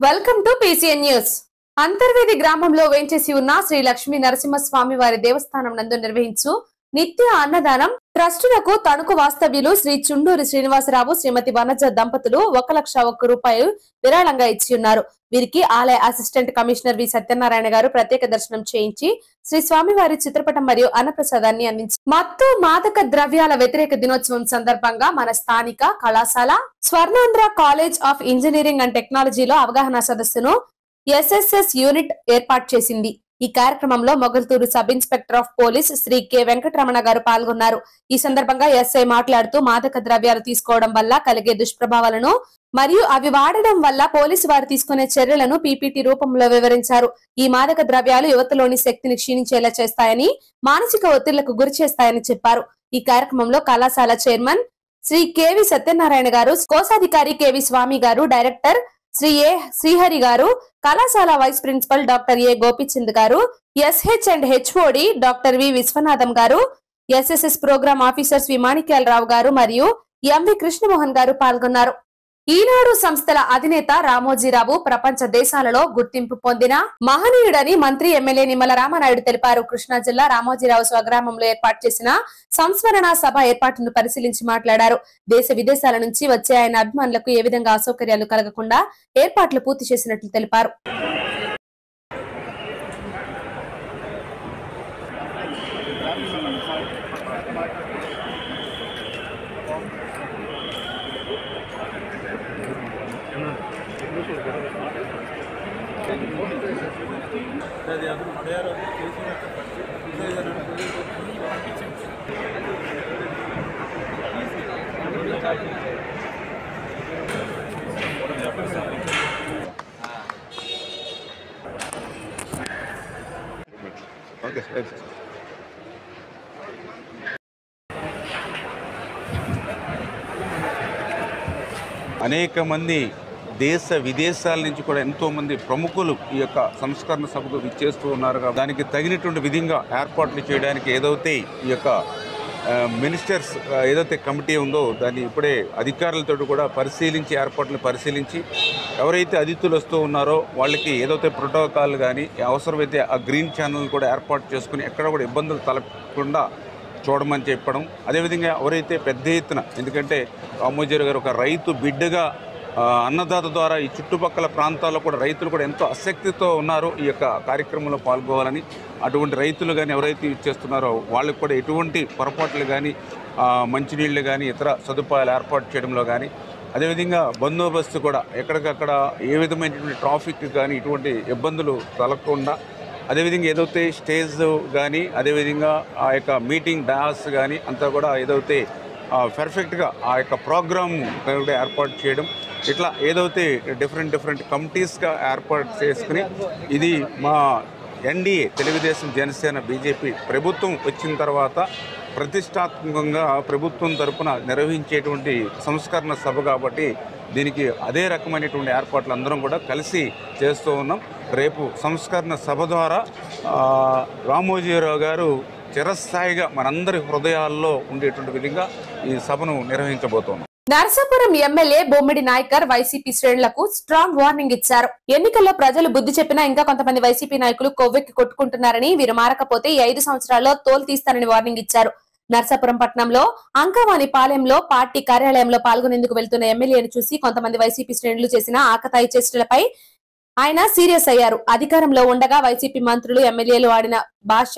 Welcome to PCN news. Antarvedi గ్రామంలో వేంచేసి ఉన్న శ్రీ లక్ష్మీ నరసింహస్వామి వారి దేవస్థానం నందు నిర్వహించు నిత్య అన్నదానం ట్రస్టులకు తణుకు వాస్తవ్యులు శ్రీ చుండూరి శ్రీనివాసరావు శ్రీమతి వనజ దంపతులు 1,01,000 రూపాయలు విరాళంగా ఇచ్చి ఉన్నారు. వీరికి ఆలయ అసిస్టెంట్ కమిషనర్ వి సత్యనారాయణ గారు ప్రత్యేక దర్శనం చేయించి శ్రీ స్వామివారి చిత్రపటం మరియు అన్నప్రసాదాన్ని అందించారు. మత్తు మాదక ద్రవ్యాల వ్యతిరేక దినోత్సవం సందర్భంగా మన స్థానిక కళాశాల Swarnandhra college of engineering and టెక్నాలజీలో అవగాహన సదస్సును SSS యూనిట్ ఏర్పాటు చేసింది. ఈ కార్యక్రమంలో Mogalturu sub inspector of police Shri K Venkataramana గారు పాల్గొన్నారు. ఈ సందర్భంగా SI మాట్లాడుతూ మాదక ద్రవ్యాలు తీసుకోవడం వల్ల కలిగే దుష్ప్రభావాలను మరియు అవి వాడడం వల్ల పోలీసు వారు తీసుకునే చర్యలను PPT రూపంలో వివరించారు. ఈ మాదక ద్రవ్యాలు యువతలోని శక్తిని క్షీణించేలా చేస్తాయని, మానసిక ఒత్తిళ్లకు గురి చేస్తాయని చెప్పారు. ఈ కార్యక్రమంలో కళాశాల చైర్మన్ శ్రీ KV సత్యనారాయణ గారు, కోశాధికారి KV స్వామి గారు, డైరెక్టర్ శ్రీ A శ్రీహరి గారు, కళాశాల vice principal doctor A Gopichand గారు, SH and HOD doctor V Viswanatham గారు, SSS program officers V Manikyalarao గారు మరియు MV కృష్ణమోహన్ గారు పాల్గొన్నారు. ఈనాడు సంస్థల అధినేత రామోజీరావు ప్రపంచ దేశాలలో గుర్తింపు పొందిన మహనీయుడని మంత్రి ఎమ్మెల్యే నిమ్మల రామానాయుడు తెలిపారు. కృష్ణా జిల్లా రామోజీరావు స్వగ్రామంలో ఏర్పాటు చేసిన సంస్మరణ సభ ఏర్పాటును పరిశీలించి మాట్లాడారు. దేశ విదేశాల నుంచి వచ్చే ఆయన అభిమానులకు ఏ విధంగా అసౌకర్యాలు కలగకుండా ఏర్పాట్లు పూర్తి చేసినట్లు తెలిపారు. అనేక మంది దేశ విదేశాల నుంచి కూడా ఎంతో మంది ప్రముఖులు ఈ యొక్క సంస్కరణ సభకు విచ్చేస్తూ ఉన్నారు. దానికి తగినటువంటి విధంగా ఏర్పాట్లు చేయడానికి ఏదైతే ఈ యొక్క మినిస్టర్స్ ఏదైతే కమిటీ ఉందో దాన్ని ఇప్పుడే అధికారులతో కూడా పరిశీలించి ఏర్పాట్లు పరిశీలించి ఎవరైతే అతిథులు వస్తూ ఉన్నారో వాళ్ళకి ఏదైతే ప్రోటోకాల్ కానీ అవసరమైతే ఆ గ్రీన్ ఛానల్ కూడా ఏర్పాటు చేసుకుని ఎక్కడ కూడా ఇబ్బందులు తలగకుండా చూడమని చెప్పడం. అదేవిధంగా ఎవరైతే పెద్ద ఎత్తున, ఎందుకంటే రామోజీరావు గారు ఒక రైతు బిడ్డగా అన్నదాత ద్వారా ఈ చుట్టుపక్కల ప్రాంతాల్లో కూడా రైతులు కూడా ఎంతో ఆసక్తితో ఉన్నారు ఈ యొక్క కార్యక్రమంలో పాల్గొవాలని. అటువంటి రైతులు కానీ ఎవరైతే ఇచ్చేస్తున్నారో వాళ్ళకి కూడా ఎటువంటి పొరపాట్లు కానీ మంచినీళ్ళు కానీ ఇతర సదుపాయాలు ఏర్పాటు చేయడంలో కానీ, అదేవిధంగా బందోబస్తు కూడా ఎక్కడికక్కడ ఏ విధమైనటువంటి ట్రాఫిక్ కానీ ఇటువంటి ఇబ్బందులు కలగకుండా, అదేవిధంగా ఏదైతే స్టేజ్ కానీ అదేవిధంగా ఆ యొక్క మీటింగ్ డాస్ కానీ అంతా కూడా ఏదైతే పర్ఫెక్ట్గా ఆ యొక్క ప్రోగ్రామ్ ఏర్పాటు చేయడం, ఇట్లా ఏదైతే డిఫరెంట్ కమిటీస్గా ఏర్పాటు చేసుకుని ఇది మా NDA తెలుగుదేశం జనసేన BJP ప్రభుత్వం వచ్చిన తర్వాత ప్రతిష్టాత్మకంగా ప్రభుత్వం తరఫున నిర్వహించేటువంటి సంస్కరణ సభ కాబట్టి దీనికి అదే రకమైనటువంటి ఏర్పాట్లు అందరం కూడా కలిసి చేస్తూ ఉన్నాం. రేపు సంస్కరణ సభ ద్వారా రామోజీరావు గారు చిరస్థాయిగా మనందరి హృదయాల్లో ఉండేటువంటి విధంగా ఈ సభను నిర్వహించబోతున్నాం. నరసాపురం ఎమ్మెల్యే బొమ్మిడి నాయకర్ వైసీపీ శ్రేణులకు స్ట్రాంగ్ వార్నింగ్ ఇచ్చారు. ఎన్నికల్లో ప్రజలు బుద్ధి చెప్పినా ఇంకా కొంతమంది వైసీపీ నాయకులు కొవ్వెక్కి కొట్టుకుంటున్నారని, వీరు మారకపోతే ఈ 5 సంవత్సరాల్లో తోలు తీస్తారని వార్నింగ్ ఇచ్చారు. నరసాపురం పట్టణంలో అంకవాణి పాలెంలో పార్టీ కార్యాలయంలో పాల్గొనేందుకు వెళ్తున్న ఎమ్మెల్యేను చూసి కొంతమంది వైసీపీ శ్రేణులు చేసిన ఆకతాయి చేష్టలపై ఆయన సీరియస్ అయ్యారు. అధికారంలో ఉండగా వైసీపీ మంత్రులు ఎమ్మెల్యేలు వాడిన భాష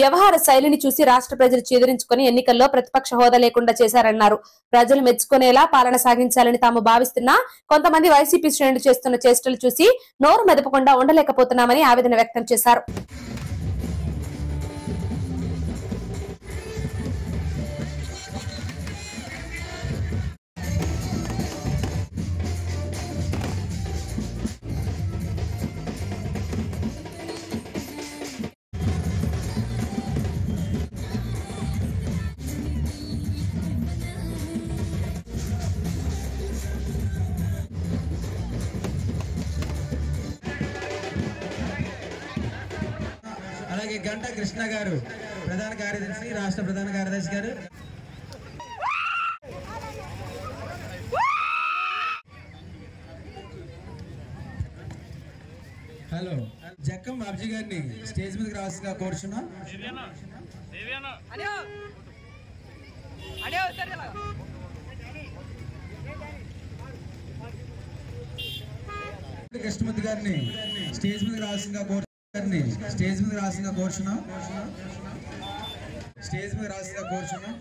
వ్యవహార శైలిని చూసి రాష్ట్ర ప్రజలు చీదరించుకుని ఎన్నికల్లో ప్రతిపక్ష హోదా లేకుండా చేశారన్నారు. ప్రజలు మెచ్చుకునేలా పాలన సాగించాలని తాము భావిస్తున్నా కొంతమంది వైసీపీ శ్రేణులు చేస్తున్న చేష్టలు చూసి నోరు మెదపకుండా ఉండలేకపోతున్నామని ఆవేదన వ్యక్తం చేశారు. అలాగే గంట కృష్ణ గారు ప్రధాన కార్యదర్శి, రాష్ట్ర ప్రధాన కార్యదర్శి గారు. హలో జక్కం బాబ్జీ గారిని స్టేజ్ మీదకి రావాల్సిందిగా కోరుచున్నాం. కృష్ణమూర్తి గారిని స్టేజ్ మీదకి రావాల్సిందిగా కోరుచున్నాం. స్టేజ్ మీద రావాల్సిందిగా కోరుచున్నాం. స్టేజ్ మీద రావాల్సిందిగా కోరుచున్నాం.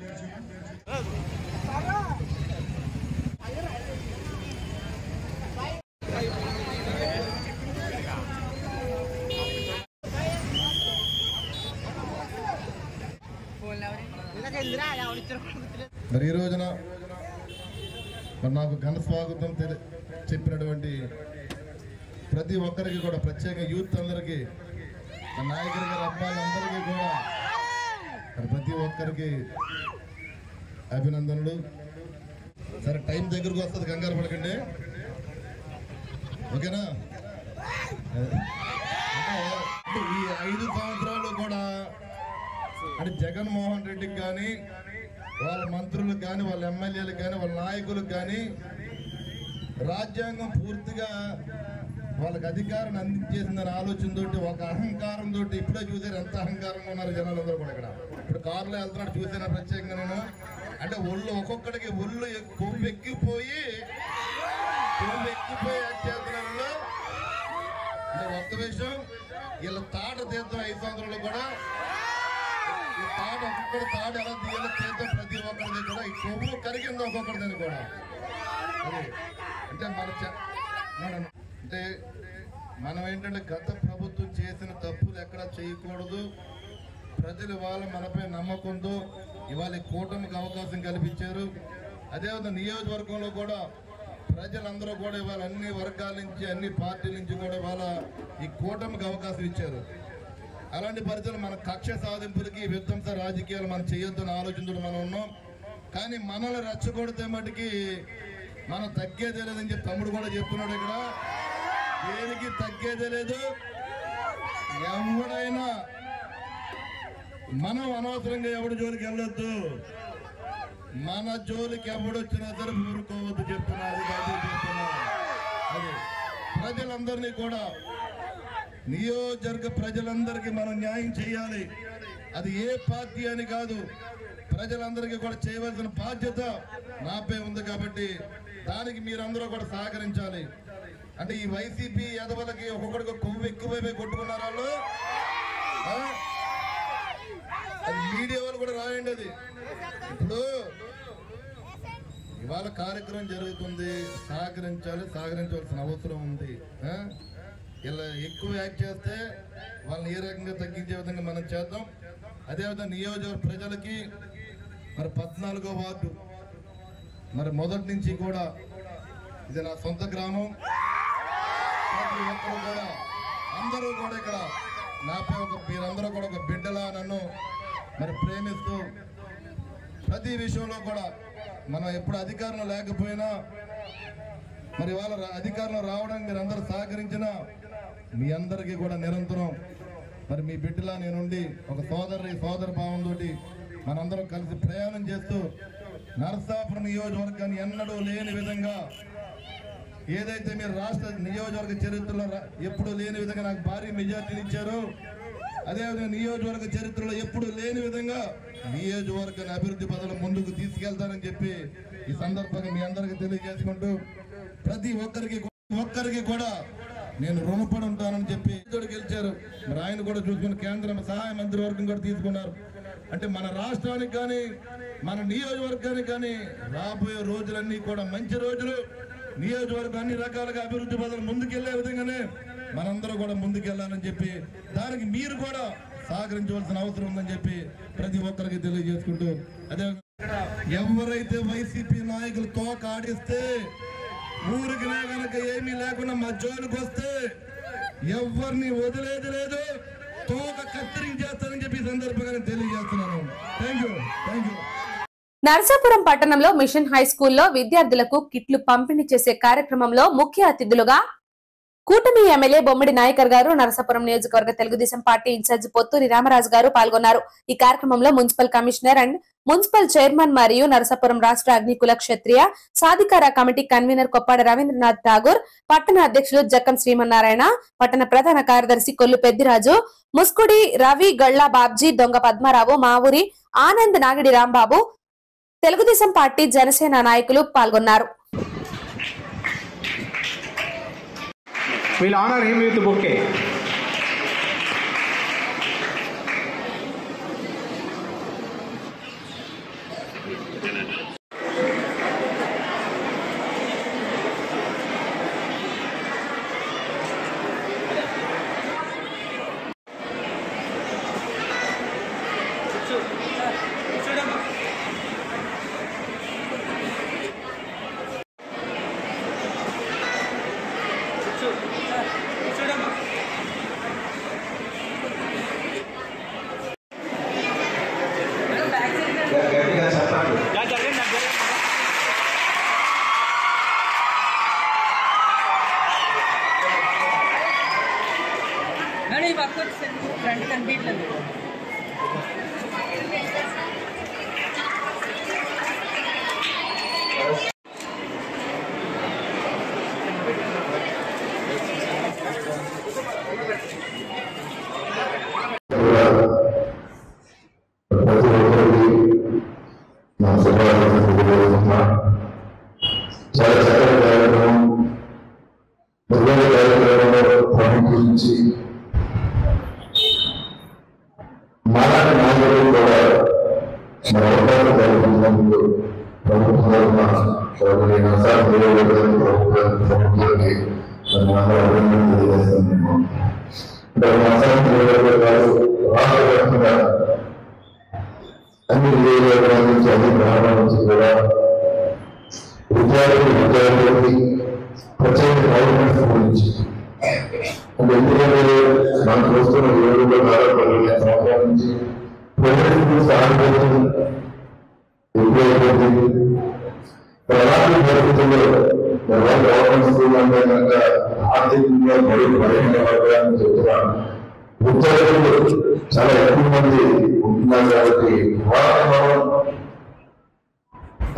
మరి ఈ రోజున మరి నాకు ఘన స్వాగతం చెప్పినటువంటి ప్రతి ఒక్కరికి కూడా, ప్రత్యేక యూత్ అందరికీ, నాయకుడి గారి అబ్బాయిలందరికీ కూడా మరి ప్రతి ఒక్కరికి అభినందనలు. సరే, టైం దగ్గరకు వస్తుంది, కంగారు పడకండి, ఓకేనా? అంటే ఈ 5 సంవత్సరాలు కూడా అంటే జగన్మోహన్ రెడ్డికి కానీ, వాళ్ళ మంత్రులకు కానీ, వాళ్ళ ఎమ్మెల్యేలకు కానీ, వాళ్ళ నాయకులకు కానీ రాజ్యాంగం పూర్తిగా వాళ్ళకి అధికారాన్ని అందించేసిందని ఆలోచనతోటి, ఒక అహంకారంతో, ఇప్పుడే చూసారు ఎంత అహంకారంగా ఉన్నారు జనాలందరూ కూడా. ఇక్కడ ఇప్పుడు కారులో వెళ్తున్నాడు, చూసాను ప్రత్యేకంగా నేను. అంటే ఒళ్ళు ఒక్కొక్కడికి ఒళ్ళు కొవ్వెక్కిపోయి చేస్తున్నారు. అంటే ఒక్క విషయం, వీళ్ళ తాట తీర్థం 5 సంవత్సరాలు కూడా, ఈ తాట ఒక్కొక్కటి తాట ఎలా తీయాలో తీర్థం ప్రతి ఒక్కరిది కూడా, ఈ కొవ్వు కరిగింది ఒక్కొక్కరిదని కూడా. అంటే అంటే మనం ఏంటంటే గత ప్రభుత్వం చేసిన తప్పులు ఎక్కడా చేయకూడదు. ప్రజలు ఇవాళ మనపై నమ్మకంతో ఇవాళ కూటమికి అవకాశం కల్పించారు. అదేవిధంగా నియోజకవర్గంలో కూడా ప్రజలందరూ కూడా ఇవాళ అన్ని వర్గాల నుంచి, అన్ని పార్టీల నుంచి కూడా ఇవాళ ఈ కూటమికి అవకాశం ఇచ్చారు. అలాంటి పరిస్థితులు మన కక్ష సాధింపులకి, విధ్వంస రాజకీయాలు మనం చేయొద్దని ఆలోచనతో మనం ఉన్నాం. కానీ మనల్ని రెచ్చగొడితే మటుకి మనం తగ్గేదే లేదని చెప్పి తమ్ముడు కూడా చెప్తున్నాడు. ఇక్కడ దేనికి తగ్గేదే లేదు. ఎవడైనా మనం అనవసరంగా ఎవడి జోలికి వెళ్ళొద్దు. మన జోలికి ఎవడొచ్చినా సరే ఊరుకోవద్దు చెప్తున్నా. అది ప్రజలందరినీ కూడా, నియోజకవర్గ ప్రజలందరికీ మనం న్యాయం చేయాలి. అది ఏ పార్టీ అని కాదు, ప్రజలందరికీ కూడా చేయవలసిన బాధ్యత నాపై ఉంది. కాబట్టి దానికి మీరందరూ కూడా సహకరించాలి. అంటే ఈ వైసీపీ ఎదవలకి ఒక్కొక్కడికి కొవ్వు ఎక్కువైపోయి కొట్టుకున్నారు వాళ్ళు. అది మీడియా వాళ్ళు కూడా రాయండి. అది ఇప్పుడు ఇవాళ కార్యక్రమం జరుగుతుంది, సహకరించవలసిన అవసరం ఉంది. ఇలా ఎక్కువ యాక్ట్ చేస్తే వాళ్ళని ఏ రకంగా తగ్గించే విధంగా మనం చేద్దాం. అదేవిధంగా నియోజకవర్గ ప్రజలకి మరి 14వ వార్డు మరి మొదటి నుంచి కూడా ఇది నా సొంత గ్రామం. ప్రతి ఒక్కరు కూడా, అందరూ కూడా ఇక్కడ నాపై మీరందరూ కూడా ఒక బిడ్డలా నన్ను మరి ప్రేమిస్తూ, ప్రతి విషయంలో కూడా మనం ఎప్పుడు అధికారంలో లేకపోయినా మరి వాళ్ళ అధికారంలో రావడానికి మీరు అందరూ సహకరించినా మీ అందరికీ కూడా నిరంతరం మరి మీ బిడ్డలా నేనుండి ఒక సోదర భావంతో మనందరం కలిసి ప్రయాణం చేస్తూ నరసాపురం నియోజకవర్గాన్ని ఎన్నడూ లేని విధంగా, ఏదైతే మీరు రాష్ట్ర నియోజకవర్గ చరిత్రలో ఎప్పుడు లేని విధంగా నాకు భారీ మెజార్టీని ఇచ్చారో, అదేవిధంగా నియోజకవర్గ చరిత్రలో ఎప్పుడు లేని విధంగా నియోజకవర్గాన్ని అభివృద్ధి పదవులు ముందుకు తీసుకెళ్తానని చెప్పి ఈ సందర్భంగా మీ అందరికీ తెలియజేసుకుంటూ, ప్రతి ఒక్కరికి కూడా నేను రుణపడి ఉంటానని చెప్పి గెలిచారు. మరి ఆయన కూడా చూసుకుని కేంద్ర సహాయ మంత్రివర్గం కూడా తీసుకున్నారు. అంటే మన రాష్ట్రానికి కానీ, మన నియోజకవర్గానికి కానీ రాబోయే రోజులన్నీ కూడా మంచి రోజులు. నియోజకవర్గం అన్ని రకాలుగా అభివృద్ధి పదవులు ముందుకెళ్లే విధంగానే మనందరూ కూడా ముందుకెళ్లాలని చెప్పి, దానికి మీరు కూడా సహకరించవలసిన అవసరం ఉందని చెప్పి ప్రతి ఒక్కరికి తెలియజేసుకుంటూ, అదే ఎవరైతే వైసీపీ నాయకులు తోక ఆడిస్తే, ఊరికి కనుక ఏమీ లేకుండా మా జోలికి వస్తే ఎవరిని వదిలేది లేదు, తోక కత్తిరించేస్తానని చెప్పి సందర్భంగా తెలియజేస్తున్నాను. Thank you. నరసాపురం పట్టణంలో మిషన్ హై స్కూల్లో విద్యార్థులకు కిట్లు పంపిణీ చేసే కార్యక్రమంలో ముఖ్య అతిథులుగా కూటమి ఎమ్మెల్యే బొమ్మిడి నాయకర్ గారు, నరసాపురం నియోజకవర్గ తెలుగుదేశం పార్టీ ఇన్ఛార్జి పొత్తూరి రామరాజు గారు పాల్గొన్నారు. ఈ కార్యక్రమంలో municipal commissioner and municipal chairman మరియు నరసాపురం రాష్ట్ర అగ్నికుల క్షత్రియ సాధికార కమిటీ కన్వీనర్ కొప్పాడ రవీంద్రనాథ్ ఠాగూర్, పట్టణ అధ్యక్షులు జక్కం శ్రీమన్నారాయణ, పట్టణ ప్రధాన కార్యదర్శి కొల్లు పెద్దిరాజు, ముస్కుడి రవి, గళ్ల బాబ్జీ, దొంగ పద్మారావు, మావూరి ఆనంద్, నాగిడి రాంబాబు, తెలుగుదేశం పార్టీ జనసేన నాయకులు పాల్గొన్నారు. We'll honor him with the bouquet. Não, nem vai acontecer frente kan beat lang. చాలా ఎక్కువ మంది ఉంటున్నారు కాబట్టి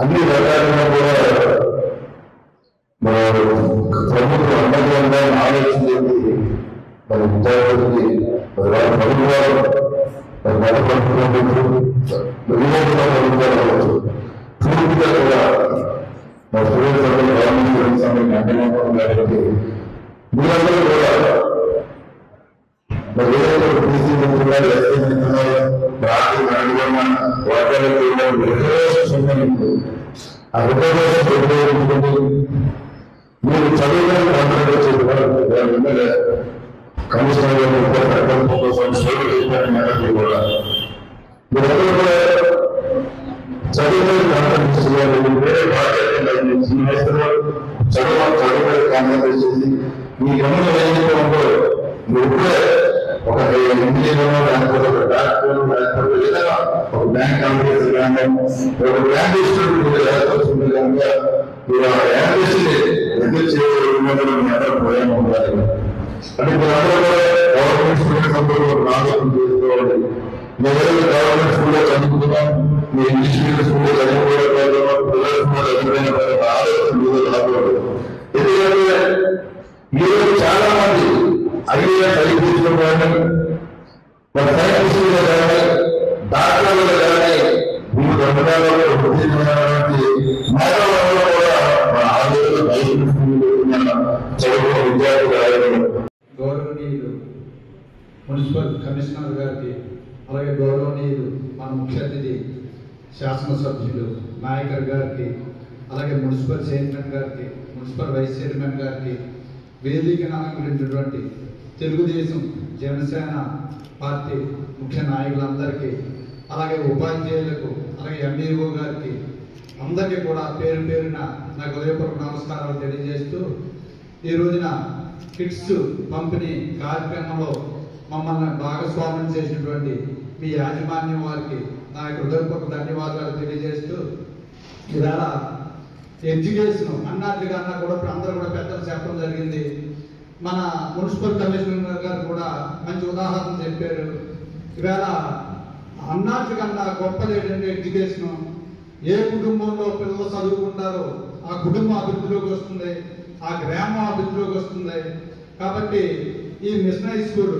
అన్ని రకాలుగా కూడా మన ప్రభుత్వం అన్నదంగా ఆలోచించేది మన విద్యార్థులకి ప్రభుత్వాలు పూర్తిగా కూడా మన స్టూడెంట్స్ గవర్నమెంట్ సమయం అంటేమాత్రం కాబట్టి మీరందరూ కూడా మీరు చదువులను కమిషనర్ కూడా మీరందరూ కూడా చదువులను చదువు కాన్సన్ట్రేట్ చేసి మీ గమనం ఏదైతే మీరు ఒక ఇంజనీర్ లేకపోతే ఒక డాక్టర్ లేకపోతే ఏదైనా ఒక బ్యాంక్ ఆఫీసర్ కానీ ఒక బ్యాంక్ ఇన్స్టిట్యూట్ వస్తుంది కనుక మీరు ఆ యానివర్సరీ ఎందుకు చేయడం ప్రయాణం ఉండాలి అంటే మీరందరూ కూడా గవర్నమెంట్ స్టూడెంట్స్ అందరూ ఆలోచన చేసుకోవాలి. మీరు గవర్నమెంట్ స్కూల్లో చదువుకున్నాం, మీ ఇంగ్లీష్ స్కూల్లో చదువుకోవడం పిల్లల స్కూల్లో చదివిన ఆలోచన రాకూడదు. ఎందుకంటే ఈరోజు చాలా మంది ఐఏఎస్ సైంటిస్టులు కానీ మన సైంటిస్టులు కానీ డాక్టర్లు కానీ మీరు రంగాలలో వృత్తిమైనటువంటి మేధావులలో కూడా మన ఆలోచన చదువుకున్న విద్యార్థులు గౌరవనీయులు మున్సిపల్ కమిషనర్ గారికి, అలాగే గౌరవనీయులు మన ముఖ్య అతిథి శాసనసభ్యులు నాయకర్ గారికి, అలాగే మున్సిపల్ చైర్మన్ గారికి, మున్సిపల్ వైస్ చైర్మన్ గారికి, వేదికను అలంకరించినటువంటి తెలుగుదేశం జనసేన పార్టీ ముఖ్య నాయకులందరికీ, అలాగే ఉపాధ్యాయులకు, అలాగే ఎంఈఓ గారికి అందరికీ కూడా పేరు పేరున నా హృదయపూర్వక నమస్కారాలు తెలియజేస్తూ ఈ రోజున కిట్స్ పంపిణీ కార్యక్రమంలో మమ్మల్ని భాగస్వామ్యం చేసినటువంటి మీ యాజమాన్యం వారికి నా హృదయపూర్వక ధన్యవాదాలు తెలియజేస్తూ ఇవాళ ఎడ్యుకేషన్ అన్నట్లుగా కూడా అందరూ కూడా పెద్దలు చెప్పడం జరిగింది. మన మున్సిపల్ కమిషనర్ గారు కూడా మంచి ఉదాహరణ చెప్పారు. ఇవాళ అన్నాటి కన్నా గొప్పది ఏంటంటే ఎడ్యుకేషన్. ఏ కుటుంబంలో పిల్లలు చదువుకుంటారో ఆ కుటుంబం అభివృద్ధిలోకి వస్తుంది, ఆ గ్రామం అభివృద్ధిలోకి వస్తుంది. కాబట్టి ఈ మిషన్ హై స్కూల్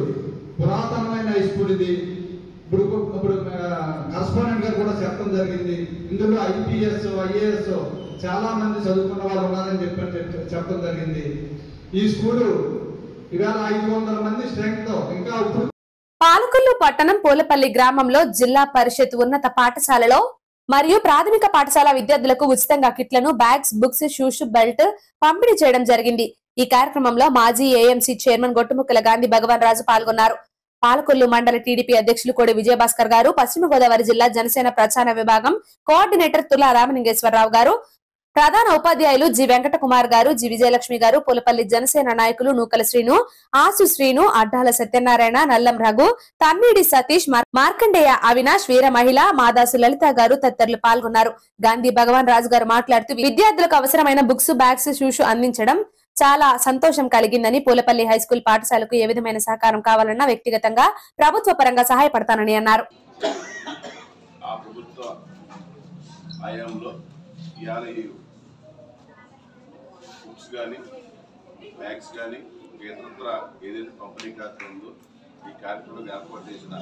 పురాతనమైన హై స్కూల్ ఇది. ఇప్పుడు కరస్పాండెంట్ గారు కూడా చెప్పడం జరిగింది, ఇందులో IPS IAS చాలా మంది చదువుకున్న వాళ్ళు ఉన్నారని చెప్పడం జరిగింది. ఈ స్కూలు ఇవాళ 500 మంది స్ట్రెంగ్త్ ఇంకా పాలకొల్లు పట్టణం పూలపల్లి గ్రామంలో జిల్లా పరిషత్ ఉన్నత పాఠశాలలో మరియు ప్రాథమిక పాఠశాల విద్యార్థులకు ఉచితంగా కిట్లను, బ్యాగ్స్, బుక్స్, షూస్, బెల్ట్ పంపిణీ చేయడం జరిగింది. ఈ కార్యక్రమంలో మాజీ AMC చైర్మన్ గొట్టుముక్కల గాంధీ భగవాన్ రాజు పాల్గొన్నారు. పాలకొల్లు మండల TDP అధ్యక్షులు కోడి విజయభాస్కర్ గారు, పశ్చిమ గోదావరి జిల్లా జనసేన ప్రచార విభాగం కోఆర్డినేటర్ తులా రామలింగేశ్వరరావు గారు, ప్రధాన ఉపాధ్యాయులు జి వెంకటకుమార్ గారు, జి విజయలక్ష్మి గారు, పూలపల్లి జనసేన నాయకులు నూకల శ్రీను, ఆసు శ్రీను, అడ్డాల సత్యనారాయణ, నల్లం రఘు, తన్నీడి సతీష్, మార్కండేయ అవినాష్, వీర మహిళ, మాదాసు లలిత గారు తదితరులు పాల్గొన్నారు. గాంధీ భగవాన్ రాజు గారు మాట్లాడుతూ విద్యార్థులకు అవసరమైన బుక్స్, బ్యాగ్స్, షూస్ అందించడం చాలా సంతోషం కలిగిందని, పూలపల్లి హైస్కూల్ పాఠశాలకు ఏ విధమైన సహకారం కావాలన్నా వ్యక్తిగతంగా ప్రభుత్వ పరంగా సహాయపడతానని అన్నారు. బ్యాగ్స్ కానీ ఇతరత్ర ఏదైతే పంపిణీ కార్యక్రమం ఉందో ఈ కార్యక్రమం ఏర్పాటు చేసిన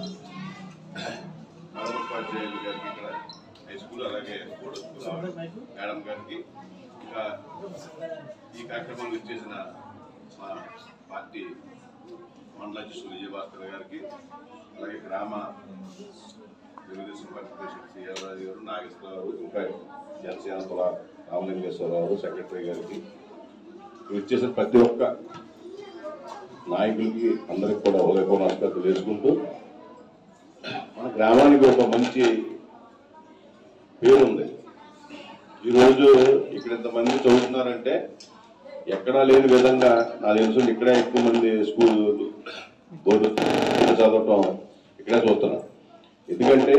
నవోపాధ్యాయులు గారికి, ఇక్కడ హై స్కూల్ అలాగే మేడం గారికి, ఇంకా ఈ కార్యక్రమాన్ని ఇచ్చేసిన మా పార్టీ మండల అధ్యక్షులు విజయభాస్కర్ గారికి, అలాగే గ్రామ తెలుగుదేశం పార్టీ ప్రెసిడెంట్ శ్రీరాజు గారు, నాగేశ్వరరావు గారు, ఇంకా జనసేన రామలింగేశ్వరరావు సెక్రటరీ గారికి, ఇచ్చేసిన ప్రతి ఒక్క నాయకులకి అందరికి కూడా ఉదయపూర్ణ నమస్కారం తెలియజేసుకుంటూ, మన గ్రామానికి ఒక మంచి పేరుంది. ఈరోజు ఇక్కడ ఇంతమంది చదువుతున్నారంటే ఎక్కడా లేని విధంగా నా తెలుసు ఇక్కడే ఎక్కువ మంది స్కూల్ బోర్డు చదవటం ఇక్కడే చూస్తున్నాం. ఎందుకంటే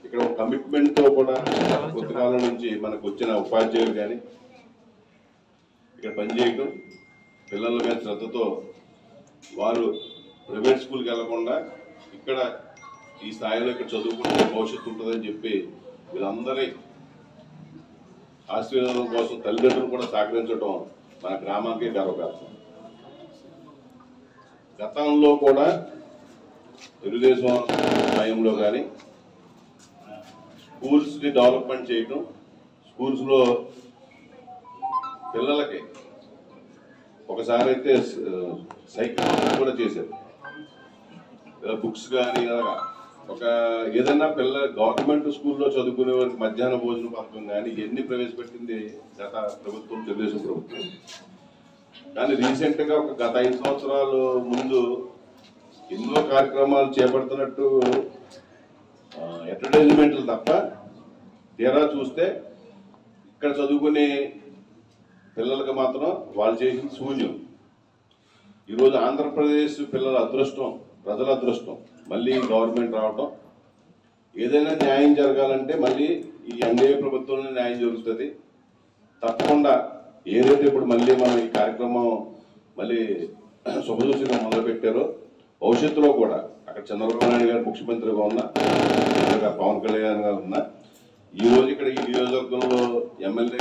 ఇక్కడ ఒక కమిట్మెంట్తో కూడా కొద్ది కాలం నుంచి మనకు వచ్చిన ఉపాధ్యాయులు కానీ ఇక్కడ పనిచేయటం, పిల్లల మీద శ్రద్ధతో వారు ప్రైవేట్ స్కూల్కి వెళ్లకుండా ఇక్కడ ఈ స్థాయిలో ఇక్కడ చదువుకుంటే భవిష్యత్తు ఉంటుందని చెప్పి వీళ్ళందరి ఆశీర్వాదం కోసం తల్లిదండ్రులు కూడా సహకరించడం మన గ్రామానికే గర్వకారణం. గతంలో కూడా తెలుగుదేశం సమయంలో కానీ స్కూల్స్ని డెవలప్మెంట్ చేయటం, స్కూల్స్లో పిల్లలకి ఒకసారి అయితే సైకిల్ కూడా చేశారు, బుక్స్ కానీ ఇలాగా ఒక ఏదైనా గవర్నమెంట్ స్కూల్లో చదువుకునే వారికి మధ్యాహ్న భోజన పథకం కానీ ఎన్ని ప్రవేశపెట్టింది గత ప్రభుత్వం, తెలుగుదేశం ప్రభుత్వం. కానీ రీసెంట్గా ఒక గత 5 సంవత్సరాల ముందు ఎన్నో కార్యక్రమాలు చేపడుతున్నట్టు అడ్వర్టైజ్మెంట్లు తప్ప తీరా చూస్తే ఇక్కడ చదువుకునే పిల్లలకి మాత్రం వాళ్ళు చేసిన శూన్యం. ఈరోజు ఆంధ్రప్రదేశ్ పిల్లల అదృష్టం, ప్రజల అదృష్టం మళ్ళీ గవర్నమెంట్ రావటం. ఏదైనా న్యాయం జరగాలంటే మళ్ళీ ఈ ఎన్డీఏ ప్రభుత్వంలో న్యాయం జరుగుతుంది. తప్పకుండా ఏదైతే ఇప్పుడు మళ్ళీ మనం ఈ కార్యక్రమం మళ్ళీ శుభసూచనగా మొదలుపెట్టారో భవిష్యత్తులో కూడా అక్కడ చంద్రబాబు నాయుడు గారు ముఖ్యమంత్రిగా ఉన్నా, పవన్ కళ్యాణ్ గారు ఉన్నా, ఈరోజు ఇక్కడ ఈ నియోజకవర్గంలో ఎమ్మెల్యే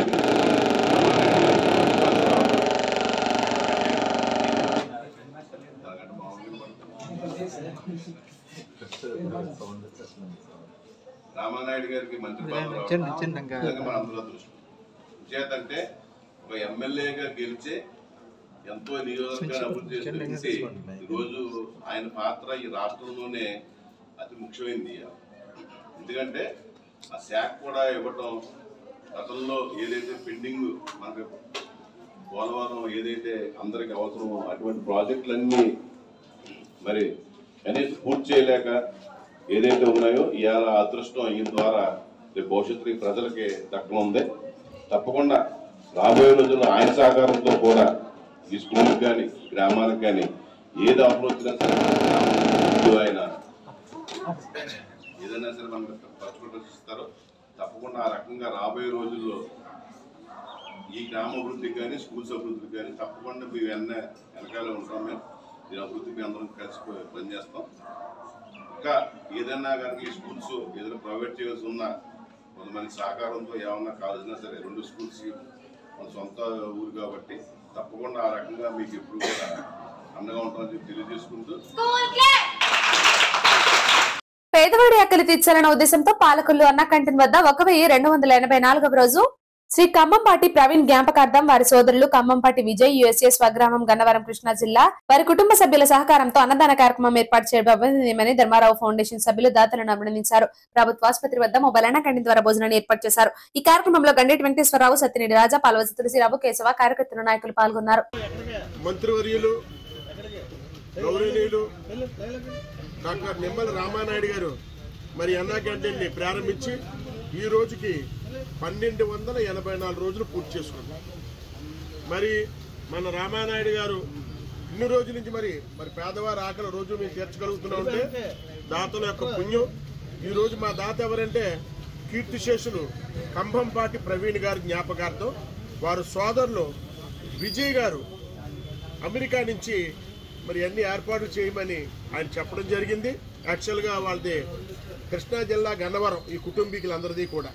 రామానాయుడు గారికి మంత్రి మన అందరూ దృష్టి చేతంటే ఒక ఎమ్మెల్యేగా గెలిచే ఎంతో నియోజకవర్గాన్ని అభివృద్ధి చేసిన వ్యక్తి ఈరోజు ఆయన పాత్ర ఈ రాష్ట్రంలోనే అతి ముఖ్యమైనది. ఎందుకంటే ఆ శాఖ కూడా ఇవ్వటం, గతంలో ఏదైతే పెండింగ్ మనకు పోలవరం ఏదైతే అందరికి అవసరమో అటువంటి ప్రాజెక్టులన్నీ మరి కనీసం పూర్తి చేయలేక ఏదైతే ఉన్నాయో ఇవాళ అదృష్టం ఈయన ద్వారా రేపు భవిష్యత్తు ప్రజలకి దక్కనుంది. తప్పకుండా రాబోయే రోజుల్లో ఆయన సహకారంతో కూడా ఈ స్కూల్కి కానీ గ్రామాలకు కానీ ఏది అభివృద్ధిగా సరే ఆయన ఏదైనా సరే మనకు ఖర్చు ప్రదర్శిస్తారో తప్పకుండా ఆ రకంగా రాబోయే రోజుల్లో ఈ గ్రామ అభివృద్ధికి కానీ స్కూల్స్ అభివృద్ధికి కానీ తప్పకుండా మేము వెనకాల ఉంటాం. మేము దీని అభివృద్ధికి అందరం కలిసి పనిచేస్తాం. ఇంకా ఏదైనా కనుక ఈ స్కూల్స్ ఏదైనా ప్రైవేట్ చేయాల్సి ఉన్నా కొంతమంది సహకారంతో ఏమన్నా కావాల్సినా సరే 2 స్కూల్స్ మన సొంత ఊరు కాబట్టి తప్పకుండా ఆ రకంగా మీకు ఎప్పుడు కూడా అండగా ఉంటామని చెప్పి తెలియజేసుకుంటూ పేదవాడి ఆకలి తీర్చాలన్న ఉద్దేశంతో పాలకొల్లు అన్న క్యాంటీన్ వద్ద 1284వ రోజు శ్రీ ఖమ్మంపాటి ప్రవీణ్ జ్ఞాపకార్థం వారి సోదరులు ఖమ్మంపాటి విజయ్ యుఎస్ఏ స్వగ్రామం గన్నవరం కృష్ణా జిల్లా వారి కుటుంబ సభ్యుల సహకారంతో అన్నదాన కార్యక్రమం ఏర్పాటు చేయబడిందని ధర్మారావు ఫౌండేషన్ సభ్యులు దాతలను అభినందించారు. ప్రభుత్వ ఆసుపత్రి వద్ద మొబైల్ అన్న క్యాంటీన్ ద్వారా భోజనాన్ని ఏర్పాటు చేశారు. ఈ కార్యక్రమంలో గండేటి వెంకటేశ్వరరావు, సత్యనేని రాజా, పాల్వసి తులసిరావు, కేశవ, కార్యకర్తలు, నాయకులు పాల్గొన్నారు. మంత్రివర్యులు గౌరవనీయులు డాక్టర్ నిమ్మల రామానాయుడు గారు మరి అన్నా క్యాంటీన్ ని ప్రారంభించి ఈ రోజుకి 1284 రోజులు పూర్తి చేసుకున్నాం. మరి మన రామానాయుడు గారు ఇన్ని రోజుల నుంచి మరి పేదవారి ఆకలి రోజు మేము తీర్చగలుగుతున్నాం అంటే దాతల యొక్క పుణ్యం. ఈ రోజు మా దాత ఎవరంటే కీర్తిశేషులు ఖమ్మంపాటి ప్రవీణ్ గారి జ్ఞాపకార్థం వారు సోదరులు విజయ్ గారు అమెరికా నుంచి మరి అన్ని ఏర్పాట్లు చేయమని ఆయన చెప్పడం జరిగింది. యాక్చువల్గా వాళ్ళది కృష్ణా జిల్లా గన్నవరం ఈ కుటుంబీకులందరిది కూడా.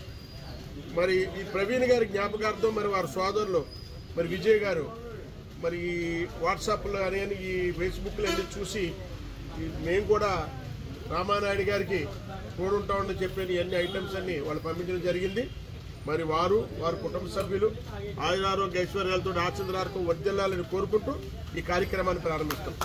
మరి ఈ ప్రవీణ్ గారి జ్ఞాపకార్థం మరి వారి సోదరులు మరి విజయ్ గారు మరి ఈ వాట్సాప్లో అని ఈ ఫేస్బుక్లో అన్ని చూసి మేము కూడా రామానాయుడు గారికి తోడుంటామని చెప్పిన అన్ని ఐటమ్స్ అన్ని వాళ్ళు పంపించడం జరిగింది. మరి వారి కుటుంబ సభ్యులు ఆయురారోగ్య ఐశ్వర్యాలతో ఆచంద్రాలకు వర్ధిల్లాలని కోరుకుంటూ ఈ కార్యక్రమాన్ని ప్రారంభిస్తాం.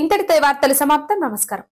ఇంతటితో వార్తలు సమాప్తం. నమస్కారం.